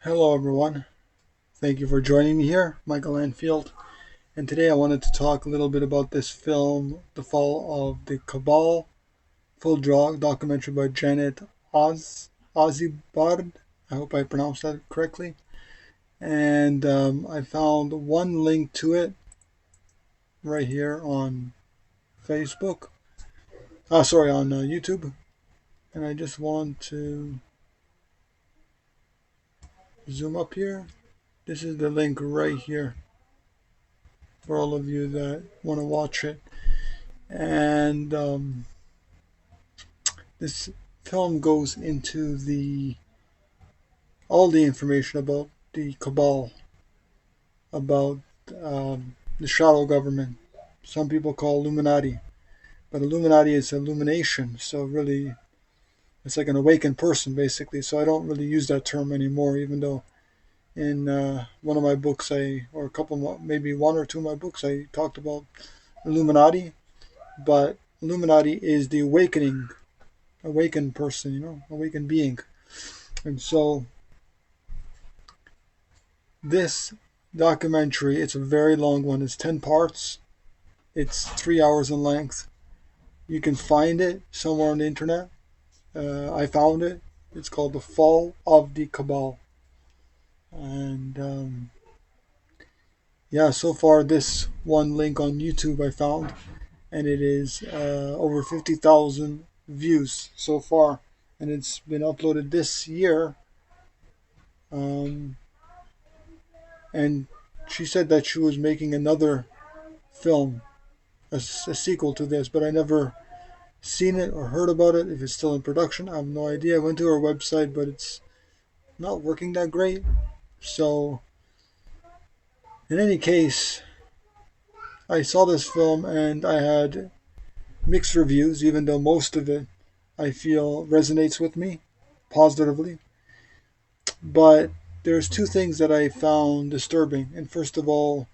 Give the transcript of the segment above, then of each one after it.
Hello, everyone. Thank you for joining me here, Michael Anfield. And today I wanted to talk a little bit about this film, The Fall of the Cabal, full documentary by Janet Ozibard. I hope I pronounced that correctly. And I found one link to it right here on Facebook. Sorry, on YouTube. And I just want to zoom up here. This is the link right here for all of you that want to watch it. And this film goes into the all the information about the cabal, about the shadow government. Some people call Illuminati, but Illuminati is illumination. So really, it's like an awakened person, basically. So I don't really use that term anymore, even though in one of my books, or a couple, maybe one or two of my books, I talked about Illuminati. But Illuminati is the awakened person, awakened being. And so this documentary, it's a very long one. It's 10 parts. It's 3 hours in length. You can find it somewhere on the internet. I found it. It's called The Fall of the Cabal. And yeah, so far this one link on YouTube I found, and it is over 50,000 views so far. And it's been uploaded this year. Um, and she said that she was making another film, a sequel to this, but I never seen it or heard about it. If it's still in production, I have no idea. I went to her website, but it's not working that great. So, in any case, I saw this film and I had mixed reviews, even though most of it I feel resonates with me positively. But there's two things that I found disturbing. And first of all,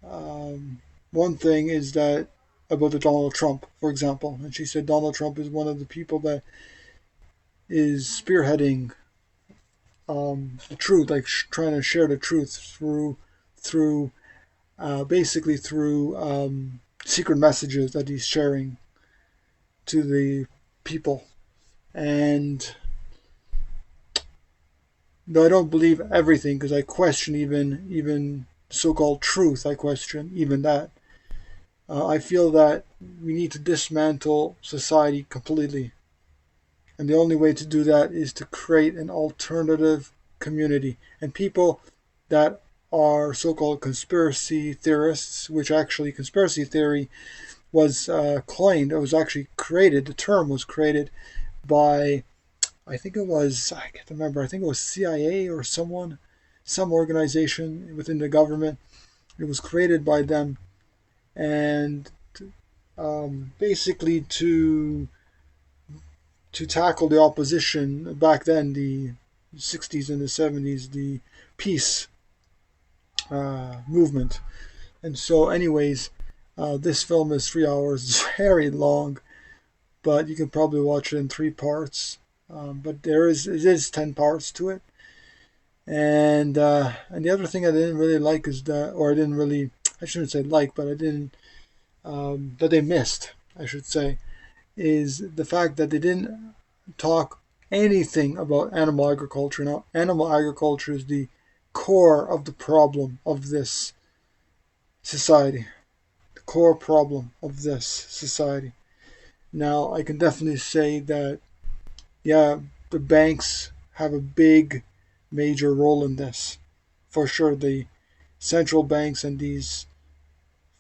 one thing is that about the Donald Trump, for example, and she said Donald Trump is one of the people that is spearheading the truth, like trying to share the truth through basically through secret messages that he's sharing to the people. And though I don't believe everything, because I question even so-called truth, I question even that. I feel that we need to dismantle society completely, and the only way to do that is to create an alternative community. And people that are so-called conspiracy theorists, which actually conspiracy theory was coined, it was actually created, the term was created by, I think it was, I can't remember, I think it was CIA or some organization within the government. It was created by them, and basically to tackle the opposition back then, the 60s and the 70s, the peace movement. And so, anyways, this film is 3 hours. It's very long, but you can probably watch it in three parts. But it is 10 parts to it. And the other thing I didn't really like is that, or I didn't really, I shouldn't say like, but I didn't that they missed, I should say, is the fact that they didn't talk anything about animal agriculture. Now, animal agriculture is the core of the problem of this society, the core problem of this society. Now, I can definitely say that, yeah, the banks have a big, major role in this. For sure, the central banks and these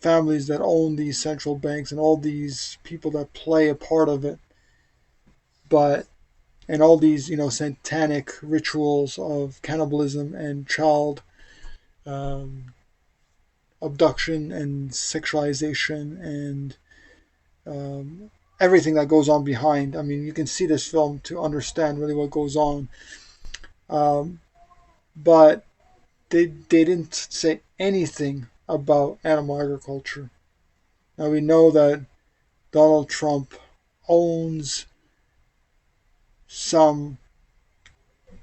families that own these central banks and all these people that play a part of it. But and all these satanic rituals of cannibalism and child um, abduction and sexualization and everything that goes on behind. I mean, you can see this film to understand really what goes on. Um, but they didn't say anything about animal agriculture. Now we know that Donald Trump owns some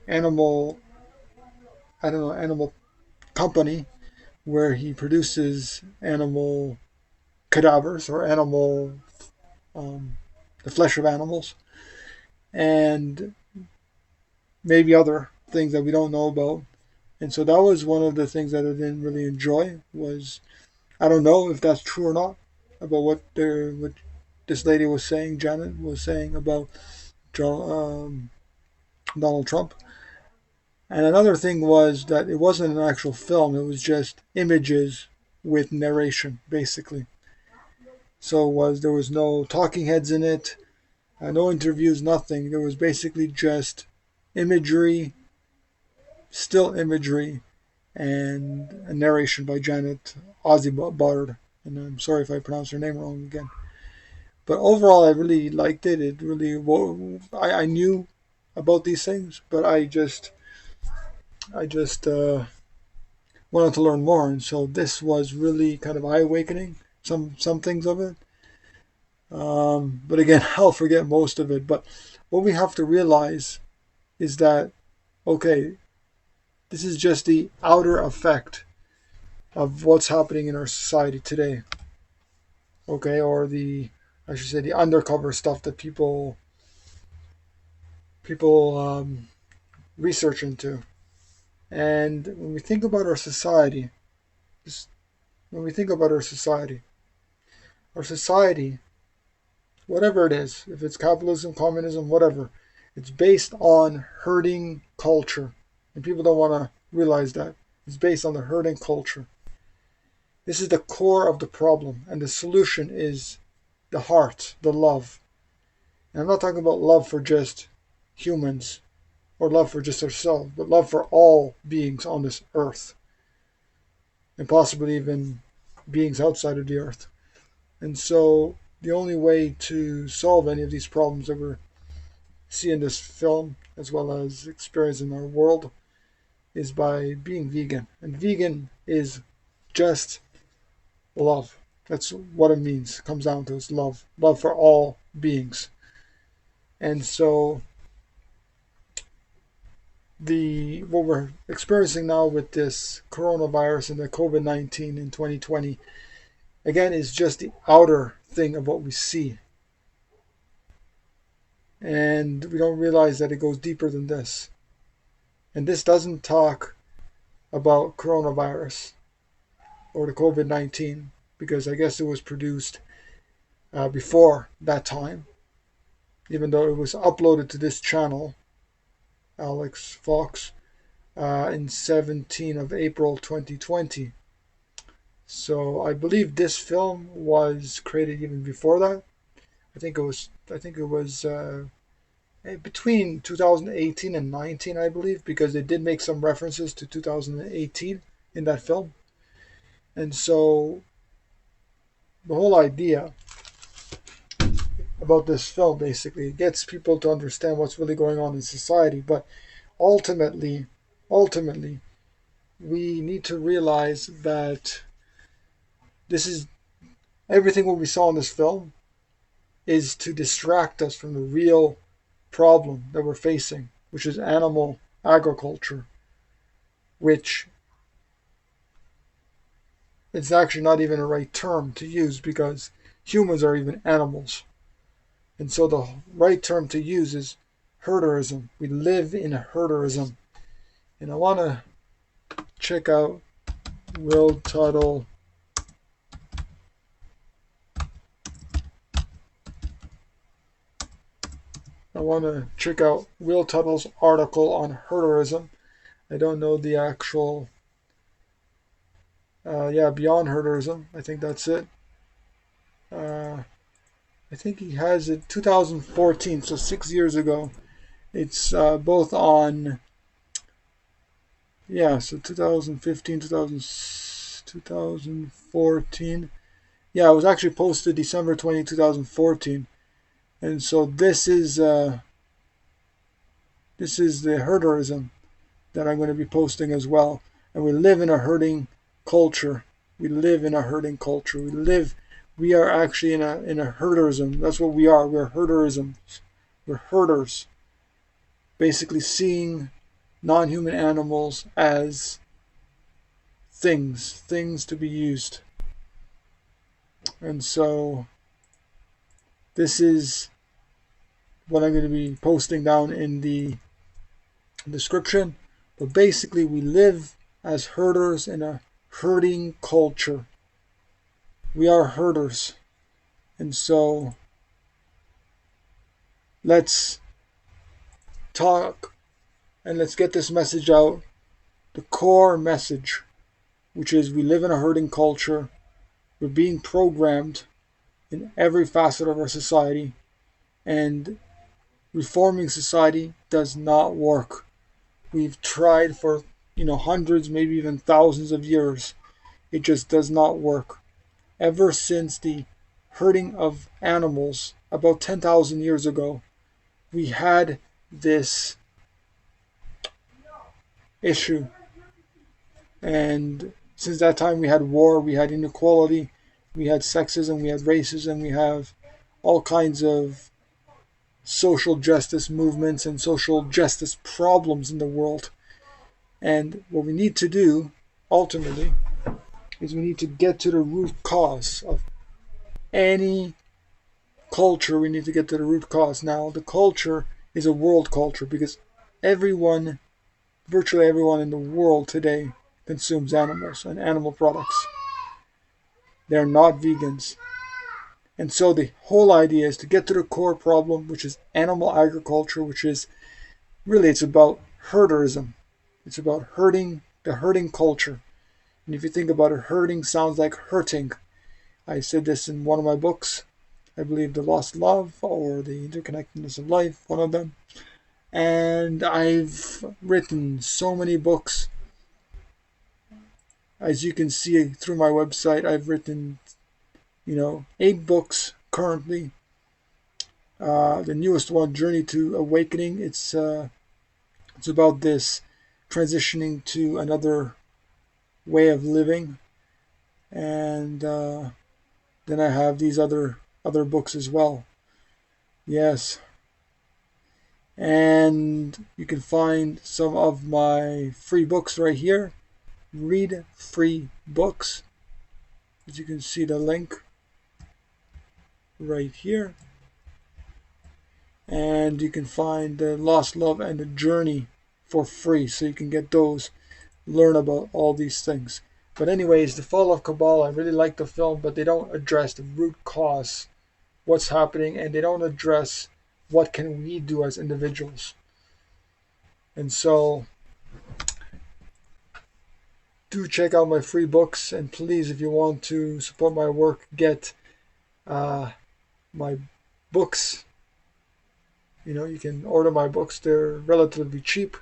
animal I don't know, animal company where he produces animal cadavers or animal, um, the flesh of animals, and maybe other things that we don't know about. And so that was one of the things that I didn't really enjoy. Was I don't know if that's true or not about what this lady was saying, Janet was saying about Donald Trump. And another thing was that it wasn't an actual film; it was just images with narration, basically. So there was no talking heads in it, no interviews, nothing. There was basically just imagery, still imagery, and a narration by Janet Bard. And I'm sorry if I pronounced her name wrong again. But overall, I really liked it. It really, well, I knew about these things, but I just wanted to learn more, and so this was really kind of eye awakening. Some things of it, but again, I'll forget most of it. But what we have to realize is that okay, this is just the outer effect of what's happening in our society today. Okay, or I should say the undercover stuff that people research into. And when we think about our society, just when we think about our society, whatever it is, if it's capitalism, communism, whatever, it's based on herding culture. And people don't want to realize that. It's based on the herding culture. This is the core of the problem, and the solution is the heart, the love. And I'm not talking about love for just humans or love for just ourselves, but love for all beings on this earth, and possibly even beings outside of the earth. And so the only way to solve any of these problems that we're seeing in this film, as well as experiencing our world, is by being vegan. And vegan is just love. That's what it means. It comes down to is love. Love for all beings. And so what we're experiencing now with this coronavirus and the COVID-19 in 2020, again, is just the outer thing of what we see. And we don't realize that it goes deeper than this. And this doesn't talk about coronavirus or the COVID-19, because I guess it was produced before that time, even though it was uploaded to this channel, Alex Fox, in 17 of April 2020. So I believe this film was created even before that. I think it was between 2018 and 19, I believe, because they did make some references to 2018 in that film. And so the whole idea about this film basically gets people to understand what's really going on in society. But ultimately, we need to realize that this is everything what we saw in this film is to distract us from the real problem that we're facing, which is animal agriculture, which it's actually not even a right term to use because humans are even animals. And so the right term to use is herderism. We live in a herderism. And I want to check out Will Tuttle. I want to check out Will Tuttle's article on herderism. I don't know the actual beyond herderism. I think that's it. I think he has it 2014, so 6 years ago. It's both on, so 2015, 2014. Yeah, it was actually posted December 20, 2014. And so this is the herderism that I'm going to be posting as well. And we live in a herding culture. We are actually in a herderism. That's what we are. We're herderism. We're herders. Basically seeing non-human animals as things to be used. And so this is what I'm going to be posting down in the description. But basically, we live as herders in a herding culture. We are herders. And so let's talk and let's get this message out. The core message, which is we live in a herding culture. We're being programmed in every facet of our society, and reforming society does not work. We've tried for hundreds, maybe even thousands of years. It just does not work. Ever since the herding of animals about 10,000 years ago, we had this issue. And since that time, we had war, we had inequality, we had sexism, we had racism, we have all kinds of social justice movements and social justice problems in the world. And what we need to do, ultimately, is we need to get to the root cause of any culture. We need to get to the root cause. Now, the culture is a world culture because virtually everyone in the world today consumes animals and animal products. They're not vegans. And so the whole idea is to get to the core problem, which is animal agriculture, which is really, it's about herderism. It's about herding, the herding culture. And if you think about it, herding sounds like hurting. I said this in one of my books, I believe The Lost Love or The Interconnectedness of Life, one of them. And I've written so many books. As you can see through my website, I've written, 8 books currently. The newest one, Journey to Awakening, it's about this transitioning to another way of living. And then I have these other books as well. Yes. And you can find some of my free books right here. Read free books. As you can see the link right here. And you can find The Lost Love and The Journey for free. So you can get those, learn about all these things. But anyways, The Fall of Cabal, I really like the film, but they don't address the root cause, what's happening, and they don't address what can we do as individuals. And so do check out my free books, and please, if you want to support my work, get my books. You can order my books. They're relatively cheap.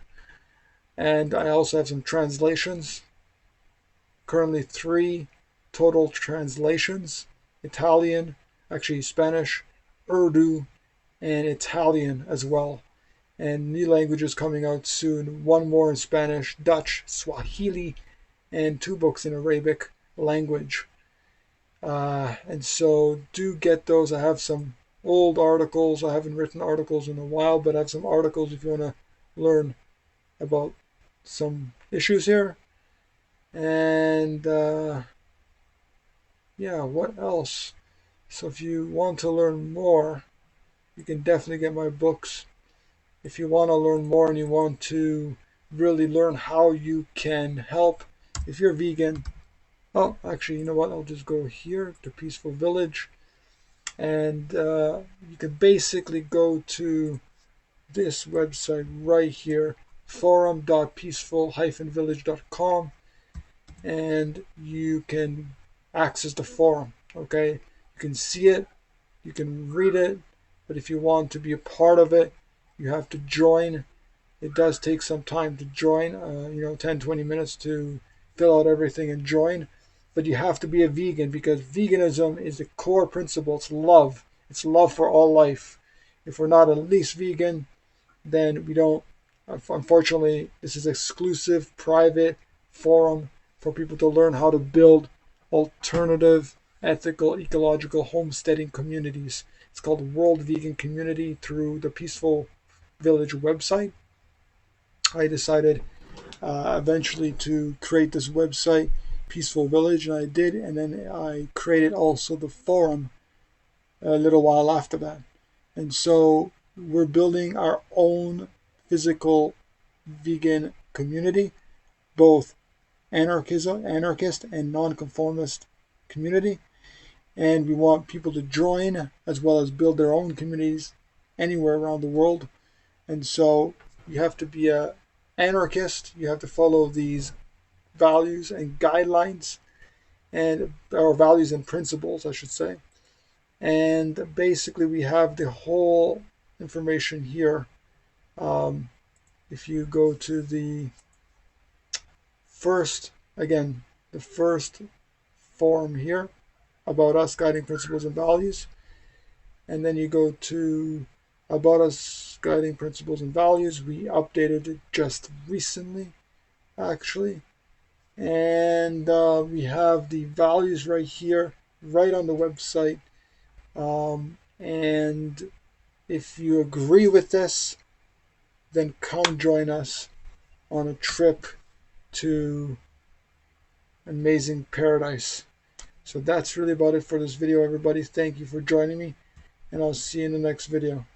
And I also have some translations. Currently 3 total translations. Italian, actually Spanish, Urdu, and Italian as well. And new languages coming out soon. 1 more in Spanish, Dutch, Swahili, and 2 books in Arabic language. And so do get those. I have some old articles. I haven't written articles in a while, but I have some articles if you want to learn about some issues here. And what else? So if you want to learn more, you can definitely get my books. If you want to learn more and you want to really learn how you can help, if you're vegan, actually, you know what? I'll just go here to Peaceful Village. And you can basically go to this website right here, forum.peaceful-village.com, and you can access the forum. Okay, you can see it, you can read it, but if you want to be a part of it, you have to join. It does take some time to join, 10-20 minutes to fill out everything and join. But you have to be a vegan because veganism is the core principle. It's love. It's love for all life. If we're not at least vegan, then we don't. Unfortunately, this is exclusive, private forum for people to learn how to build alternative, ethical, ecological homesteading communities. It's called World Vegan Community through the Peaceful Village website. I decided eventually to create this website, Peaceful Village, and I did, and then I created also the forum a little while after that. And so we're building our own physical vegan community, both anarchist and nonconformist community. And we want people to join as well as build their own communities anywhere around the world. And so you have to be a anarchist. You have to follow these values and guidelines, and or values and principles, I should say. And basically, we have the whole information here. Um, if you go to the first, again, the first forum here about us, guiding principles and values, and then you go to about us, guiding principles and values. We updated it just recently, actually. And we have the values right here, right on the website. And if you agree with this, then come join us on a trip to Amazing Paradise. So that's really about it for this video, everybody. Thank you for joining me, and I'll see you in the next video.